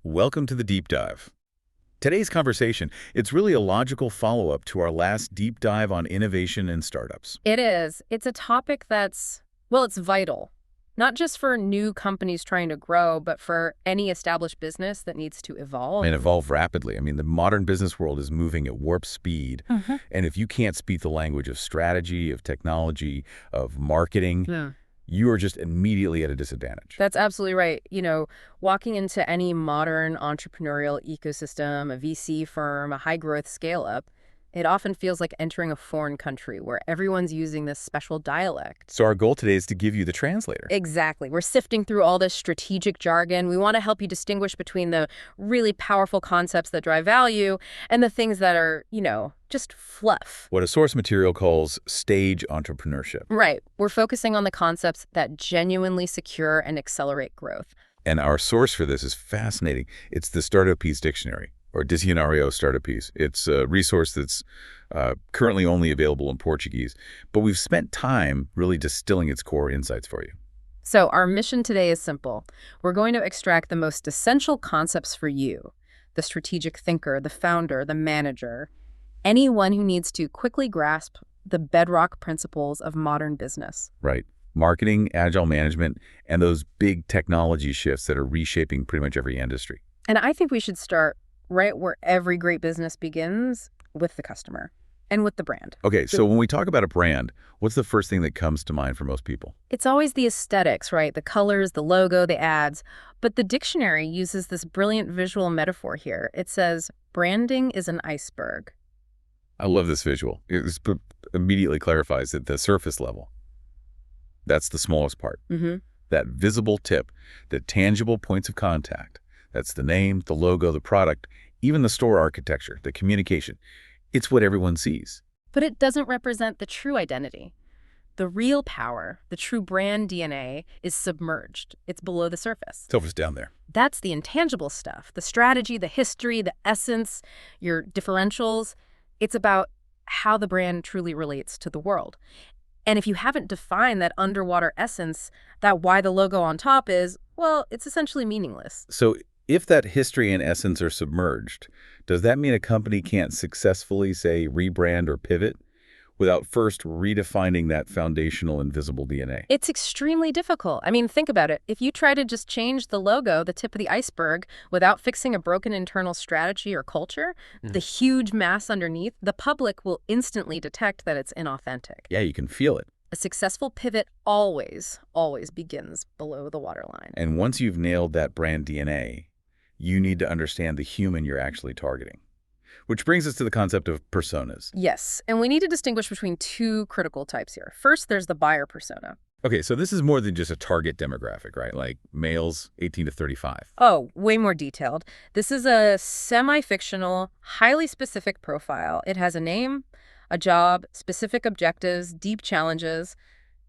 Welcome to the Deep Dive. Today's conversation, it's really a logical follow-up to our last deep dive on innovation and startups. It is. It's a topic that's, well, it's vital. Not just for new companies trying to grow, but for any established business that needs to evolve. And evolve rapidly. I mean, the modern business world is moving at warp speed. And if you can't speak the language of strategy, of technology, of marketing, you are just immediately at a disadvantage. That's absolutely right. Walking into any modern entrepreneurial ecosystem, a VC firm, a high-growth scale-up, it often feels like entering a foreign country where everyone's using this special dialect. So our goal today is to give you the translator. Exactly. We're sifting through all this strategic jargon. We want to help you distinguish between the really powerful concepts that drive value and the things that are, just fluff. What a source material calls stage entrepreneurship. Right. We're focusing on the concepts that genuinely secure and accelerate growth. And our source for this is fascinating. It's the Startupese dictionary, or Dicionario Startupese. It's a resource that's currently only available in Portuguese, but we've spent time really distilling its core insights for you. So our mission today is simple. We're going to extract the most essential concepts for you, the strategic thinker, the founder, the manager, anyone who needs to quickly grasp the bedrock principles of modern business. Right. Marketing, agile management, and those big technology shifts that are reshaping pretty much every industry. And I think we should start right where every great business begins, with the customer and with the brand. Okay, so when we talk about a brand, what's the first thing that comes to mind for most people? It's always the aesthetics, right? The colors, the logo, the ads. But the dictionary uses this brilliant visual metaphor here. It says, branding is an iceberg. I love this visual. It immediately clarifies at the surface level. That's the smallest part. That visible tip, the tangible points of contact. That's the name, the logo, the product, even the store architecture, the communication. It's what everyone sees. But it doesn't represent the true identity. The real power, the true brand DNA, is submerged. It's below the surface. It's down there. That's the intangible stuff, the strategy, the history, the essence, your differentials. It's about how the brand truly relates to the world. And if you haven't defined that underwater essence, that why the logo on top is, well, it's essentially meaningless. So if that history and essence are submerged, does that mean a company can't successfully, say, rebrand or pivot without first redefining that foundational invisible DNA? It's extremely difficult. I mean, think about it. If you try to just change the logo, the tip of the iceberg, without fixing a broken internal strategy or culture, the huge mass underneath, the public will instantly detect that it's inauthentic. Yeah, you can feel it. A successful pivot always begins below the waterline. And once you've nailed that brand DNA, you need to understand the human you're actually targeting. Which brings us to the concept of personas. Yes, and we need to distinguish between two critical types here. First, there's the buyer persona. Okay, so this is more than just a target demographic, right? Like males 18 to 35. Oh, way more detailed. This is a semi-fictional, highly specific profile. It has a name, a job, specific objectives, deep challenges,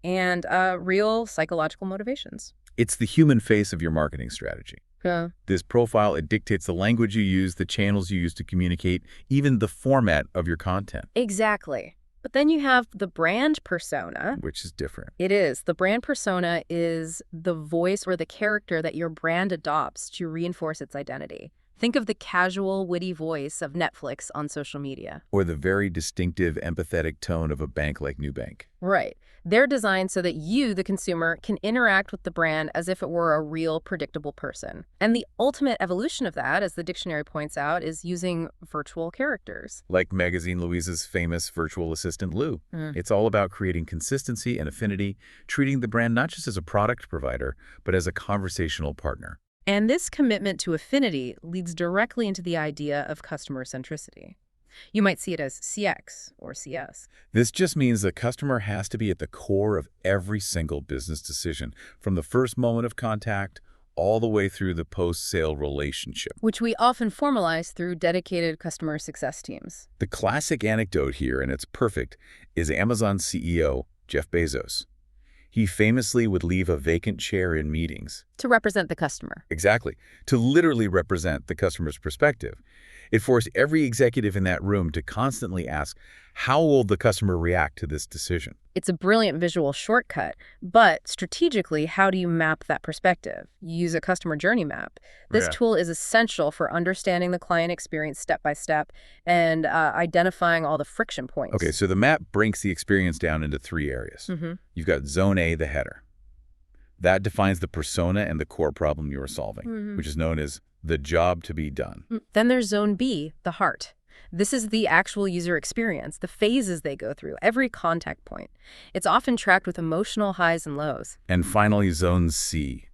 and real psychological motivations. It's the human face of your marketing strategy. Yeah. This profile, it dictates the language you use, the channels you use to communicate, even the format of your content. Exactly. But then you have the brand persona. Which is different. It is. The brand persona is the voice or the character that your brand adopts to reinforce its identity. Think of the casual, witty voice of Netflix on social media. Or the very distinctive, empathetic tone of a bank like Nubank. Right. They're designed so that you, the consumer, can interact with the brand as if it were a real, predictable person. And the ultimate evolution of that, as the dictionary points out, is using virtual characters. Like Magazine Louise's famous virtual assistant, Lou. It's all about creating consistency and affinity, treating the brand not just as a product provider, but as a conversational partner. And this commitment to affinity leads directly into the idea of customer centricity. You might see it as CX or CS. This just means the customer has to be at the core of every single business decision, from the first moment of contact all the way through the post-sale relationship. Which we often formalize through dedicated customer success teams. The classic anecdote here, and it's perfect, is Amazon CEO Jeff Bezos. He famously would leave a vacant chair in meetings. To represent the customer. Exactly. To literally represent the customer's perspective. It forced every executive in that room to constantly ask, how will the customer react to this decision? It's a brilliant visual shortcut, but strategically, how do you map that perspective? You use a customer journey map. This tool is essential for understanding the client experience step by step and identifying all the friction points. Okay, so the map breaks the experience down into 3 areas. You've got Zone A, the header. That defines the persona and the core problem you are solving, which is known as the job to be done. Then there's Zone B, the heart. This is the actual user experience, the phases they go through, every contact point. It's often tracked with emotional highs and lows. And finally, Zone C.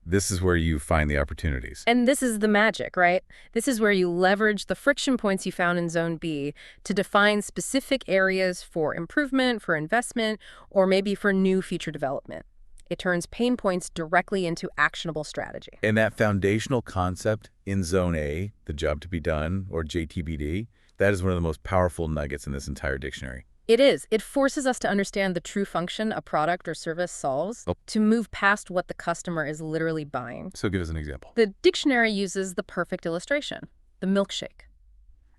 This is where you find the opportunities. And this is the magic, right? This is where you leverage the friction points you found in Zone B to define specific areas for improvement, for investment, or maybe for new feature development. It turns pain points directly into actionable strategy. And that foundational concept in Zone A, the job to be done, or JTBD, that is one of the most powerful nuggets in this entire dictionary. It is. It forces us to understand the true function a product or service solves, to move past what the customer is literally buying. So give us an example. The dictionary uses the perfect illustration, the milkshake.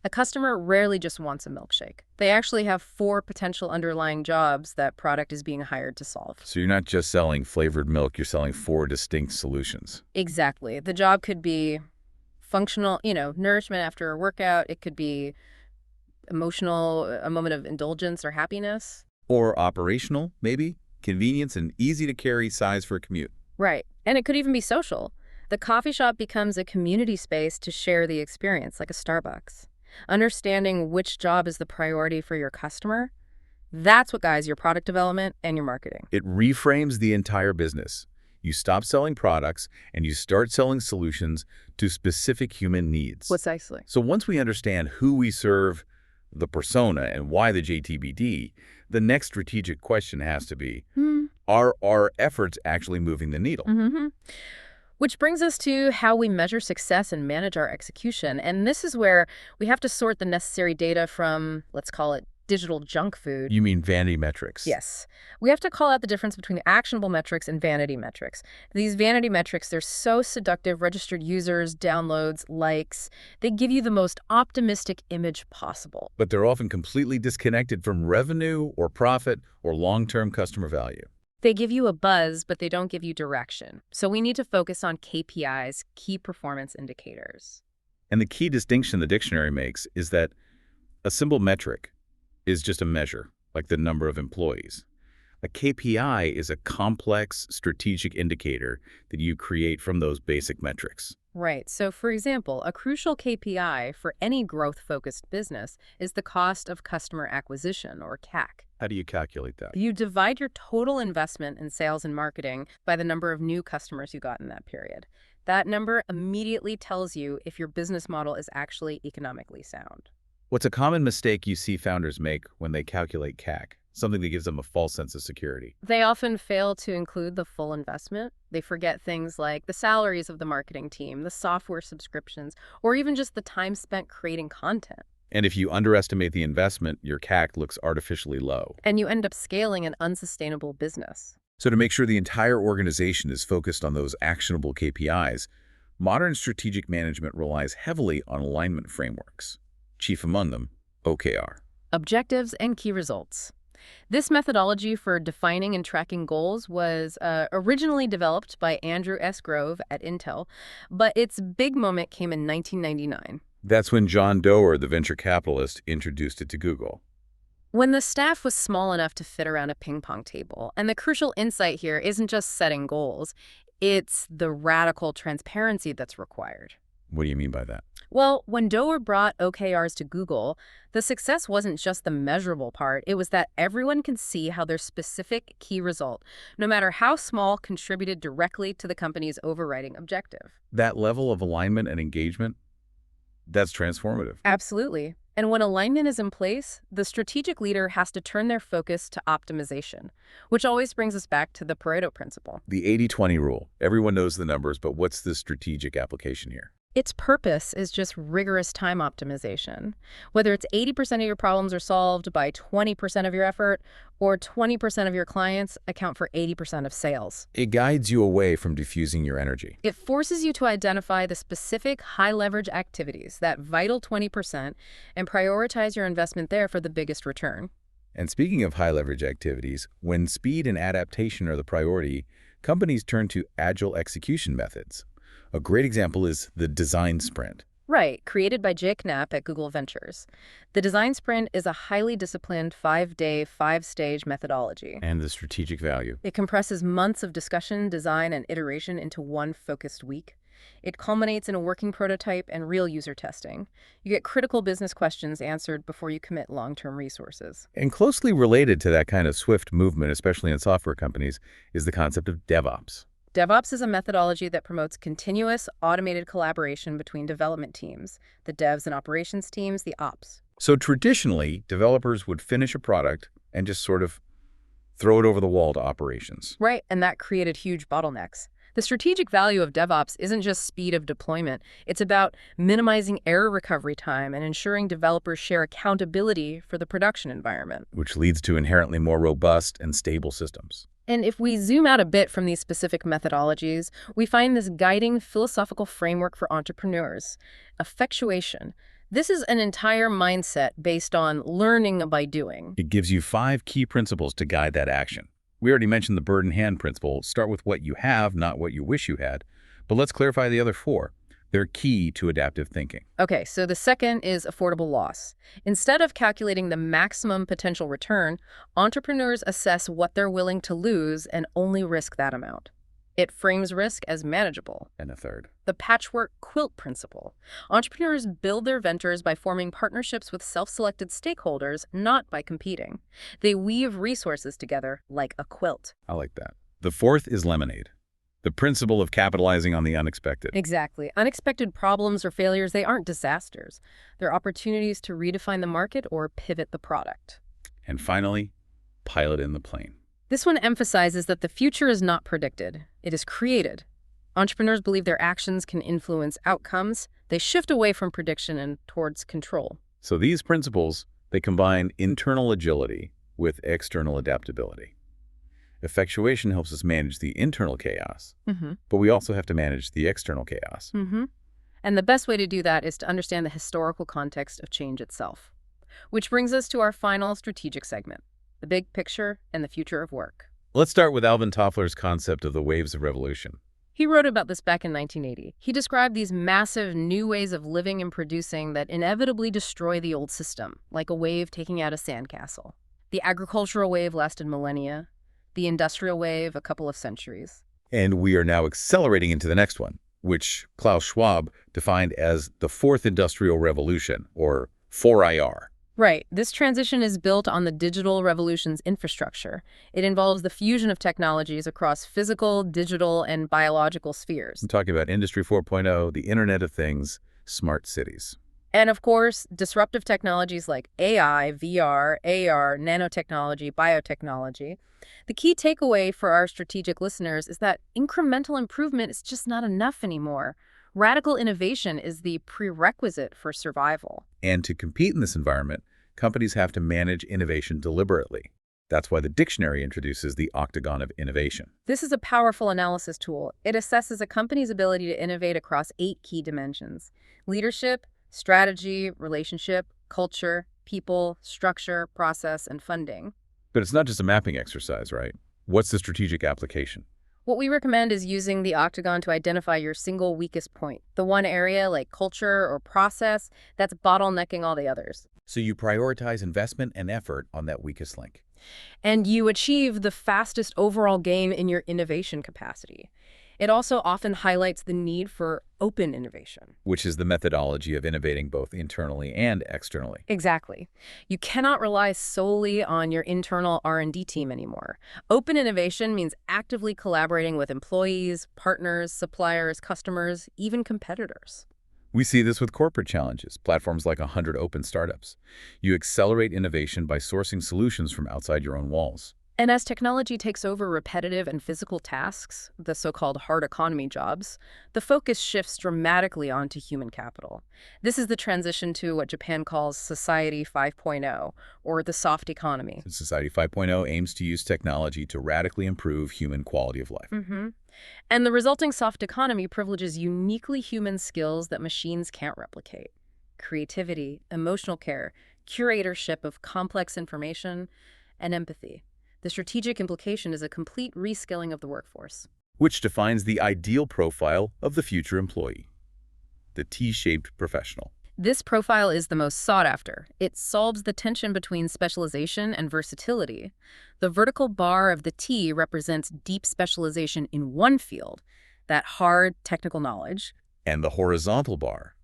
A customer rarely just wants a milkshake. They actually have 4 potential underlying jobs that product is being hired to solve. So you're not just selling flavored milk, you're selling 4 distinct solutions. Exactly. The job could be functional, nourishment after a workout. It could be emotional, a moment of indulgence or happiness. Or operational, maybe. Convenience and easy to carry size for a commute. Right. And it could even be social. The coffee shop becomes a community space to share the experience, like a Starbucks. Understanding which job is the priority for your customer, that's what guides your product development and your marketing. It reframes the entire business. You stop selling products and you start selling solutions to specific human needs. Precisely. So once we understand who we serve, the persona, and why the JTBD, the next strategic question has to be, are our efforts actually moving the needle? Which brings us to how we measure success and manage our execution. And this is where we have to sort the necessary data from, let's call it, digital junk food. You mean vanity metrics? Yes. We have to call out the difference between actionable metrics and vanity metrics. These vanity metrics, they're so seductive: registered users, downloads, likes. They give you the most optimistic image possible. But they're often completely disconnected from revenue or profit or long-term customer value. They give you a buzz, but they don't give you direction. So we need to focus on KPIs, key performance indicators. And the key distinction the dictionary makes is that a simple metric is just a measure, like the number of employees. A KPI is a complex strategic indicator that you create from those basic metrics. Right. So, for example, a crucial KPI for any growth-focused business is the cost of customer acquisition, or CAC. How do you calculate that? You divide your total investment in sales and marketing by the number of new customers you got in that period. That number immediately tells you if your business model is actually economically sound. What's a common mistake you see founders make when they calculate CAC? Something that gives them a false sense of security. They often fail to include the full investment. They forget things like the salaries of the marketing team, the software subscriptions, or even just the time spent creating content. And if you underestimate the investment, your CAC looks artificially low. And you end up scaling an unsustainable business. So to make sure the entire organization is focused on those actionable KPIs, modern strategic management relies heavily on alignment frameworks. Chief among them, OKR. Objectives and key results. This methodology for defining and tracking goals was originally developed by Andrew S. Grove at Intel, but its big moment came in 1999. That's when John Doerr, the venture capitalist, introduced it to Google. When the staff was small enough to fit around a ping pong table. And the crucial insight here isn't just setting goals, it's the radical transparency that's required. What do you mean by that? Well, when Doerr brought OKRs to Google, the success wasn't just the measurable part. It was that everyone can see how their specific key result, no matter how small, contributed directly to the company's overriding objective. That level of alignment and engagement, that's transformative. Absolutely. And when alignment is in place, the strategic leader has to turn their focus to optimization, which always brings us back to the Pareto principle. The 80-20 rule. Everyone knows the numbers, but what's the strategic application here? Its purpose is just rigorous time optimization. Whether it's 80% of your problems are solved by 20% of your effort, or 20% of your clients account for 80% of sales. It guides you away from diffusing your energy. It forces you to identify the specific high-leverage activities, that vital 20%, and prioritize your investment there for the biggest return. And speaking of high-leverage activities, when speed and adaptation are the priority, companies turn to agile execution methods. A great example is the design sprint. Right, created by Jake Knapp at Google Ventures. The design sprint is a highly disciplined 5-day, 5-stage methodology. And the strategic value. It compresses months of discussion, design, and iteration into one focused week. It culminates in a working prototype and real user testing. You get critical business questions answered before you commit long-term resources. And closely related to that kind of swift movement, especially in software companies, is the concept of DevOps. DevOps is a methodology that promotes continuous, automated collaboration between development teams, the devs and operations teams, the ops. So traditionally, developers would finish a product and just sort of throw it over the wall to operations. Right, and that created huge bottlenecks. The strategic value of DevOps isn't just speed of deployment. It's about minimizing error recovery time and ensuring developers share accountability for the production environment. Which leads to inherently more robust and stable systems. And if we zoom out a bit from these specific methodologies, we find this guiding philosophical framework for entrepreneurs: effectuation. This is an entire mindset based on learning by doing. It gives you 5 key principles to guide that action. We already mentioned the bird in hand principle. Start with what you have, not what you wish you had. But let's clarify the other 4. They're key to adaptive thinking. Okay, so the second is affordable loss. Instead of calculating the maximum potential return, entrepreneurs assess what they're willing to lose and only risk that amount. It frames risk as manageable. And a third. The patchwork quilt principle. Entrepreneurs build their ventures by forming partnerships with self-selected stakeholders, not by competing. They weave resources together like a quilt. I like that. The 4th is lemonade. The principle of capitalizing on the unexpected. Exactly. Unexpected problems or failures, they aren't disasters. They're opportunities to redefine the market or pivot the product. And finally, pilot in the plane. This one emphasizes that the future is not predicted. It is created. Entrepreneurs believe their actions can influence outcomes. They shift away from prediction and towards control. So these principles, they combine internal agility with external adaptability. Effectuation helps us manage the internal chaos, but we also have to manage the external chaos. And the best way to do that is to understand the historical context of change itself. Which brings us to our final strategic segment: the big picture and the future of work. Let's start with Alvin Toffler's concept of the waves of revolution. He wrote about this back in 1980. He described these massive new ways of living and producing that inevitably destroy the old system, like a wave taking out a sandcastle. The agricultural wave lasted millennia, the industrial wave a couple of centuries. And we are now accelerating into the next one, which Klaus Schwab defined as the 4th Industrial Revolution, or 4IR. Right. This transition is built on the digital revolution's infrastructure. It involves the fusion of technologies across physical, digital, and biological spheres. I'm talking about Industry 4.0, the Internet of Things, smart cities. And of course, disruptive technologies like AI, VR, AR, nanotechnology, biotechnology. The key takeaway for our strategic listeners is that incremental improvement is just not enough anymore. Radical innovation is the prerequisite for survival. And to compete in this environment, companies have to manage innovation deliberately. That's why the dictionary introduces the octagon of innovation. This is a powerful analysis tool. It assesses a company's ability to innovate across 8 key dimensions: leadership, strategy, relationship, culture, people, structure, process, and funding. But it's not just a mapping exercise, right? What's the strategic application? What we recommend is using the octagon to identify your single weakest point, the one area like culture or process that's bottlenecking all the others. So you prioritize investment and effort on that weakest link. And you achieve the fastest overall gain in your innovation capacity. It also often highlights the need for open innovation, which is the methodology of innovating both internally and externally. Exactly. You cannot rely solely on your internal R&D team anymore. Open innovation means actively collaborating with employees, partners, suppliers, customers, even competitors. We see this with corporate challenges, platforms like 100 Open Startups. You accelerate innovation by sourcing solutions from outside your own walls. And as technology takes over repetitive and physical tasks, the so-called hard economy jobs, the focus shifts dramatically onto human capital. This is the transition to what Japan calls Society 5.0, or the soft economy. Society 5.0 aims to use technology to radically improve human quality of life. And the resulting soft economy privileges uniquely human skills that machines can't replicate. Creativity, emotional care, curatorship of complex information, and empathy. The strategic implication is a complete reskilling of the workforce. Which defines the ideal profile of the future employee, the T-shaped professional. This profile is the most sought after. It solves the tension between specialization and versatility. The vertical bar of the T represents deep specialization in one field, that hard technical knowledge. And the horizontal bar,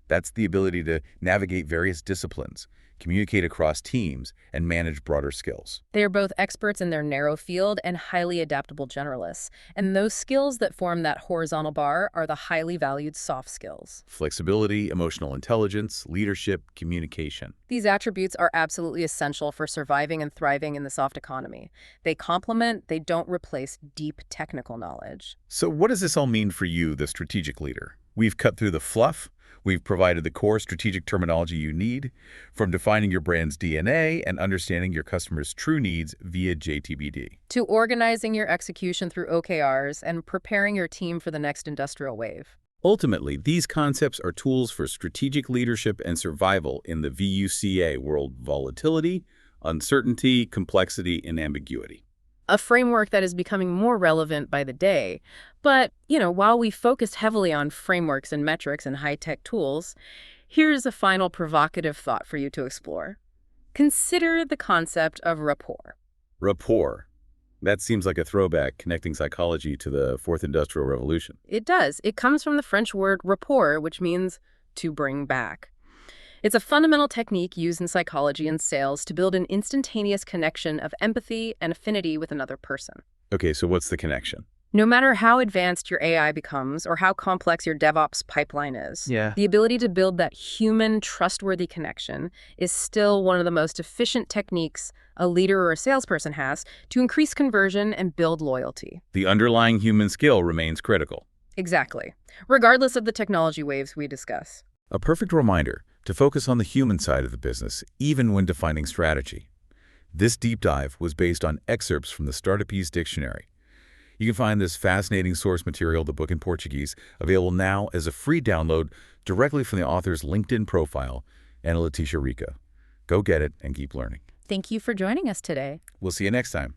that's the ability to navigate various disciplines, communicate across teams, and manage broader skills. They are both experts in their narrow field and highly adaptable generalists. And those skills that form that horizontal bar are the highly valued soft skills. Flexibility, emotional intelligence, leadership, communication. These attributes are absolutely essential for surviving and thriving in the soft economy. They complement, they don't replace deep technical knowledge. So what does this all mean for you, the strategic leader? We've cut through the fluff. We've provided the core strategic terminology you need, from defining your brand's DNA and understanding your customers' true needs via JTBD. To organizing your execution through OKRs and preparing your team for the next industrial wave. Ultimately, these concepts are tools for strategic leadership and survival in the VUCA world: volatility, uncertainty, complexity, and ambiguity. A framework that is becoming more relevant by the day. But, while we focused heavily on frameworks and metrics and high-tech tools, here's a final provocative thought for you to explore. Consider the concept of rapport. Rapport. That seems like a throwback, connecting psychology to the Fourth Industrial Revolution. It does. It comes from the French word rapport, which means to bring back. It's a fundamental technique used in psychology and sales to build an instantaneous connection of empathy and affinity with another person. Okay, so what's the connection? No matter how advanced your AI becomes or how complex your DevOps pipeline is, the ability to build that human, trustworthy connection is still one of the most efficient techniques a leader or a salesperson has to increase conversion and build loyalty. The underlying human skill remains critical. Exactly, regardless of the technology waves we discuss. A perfect reminder to focus on the human side of the business, even when defining strategy. This deep dive was based on excerpts from the Startupese dictionary. You can find this fascinating source material, the book in Portuguese, available now as a free download directly from the author's LinkedIn profile and Letícia Rico. Go get it and keep learning. Thank you for joining us today. We'll see you next time.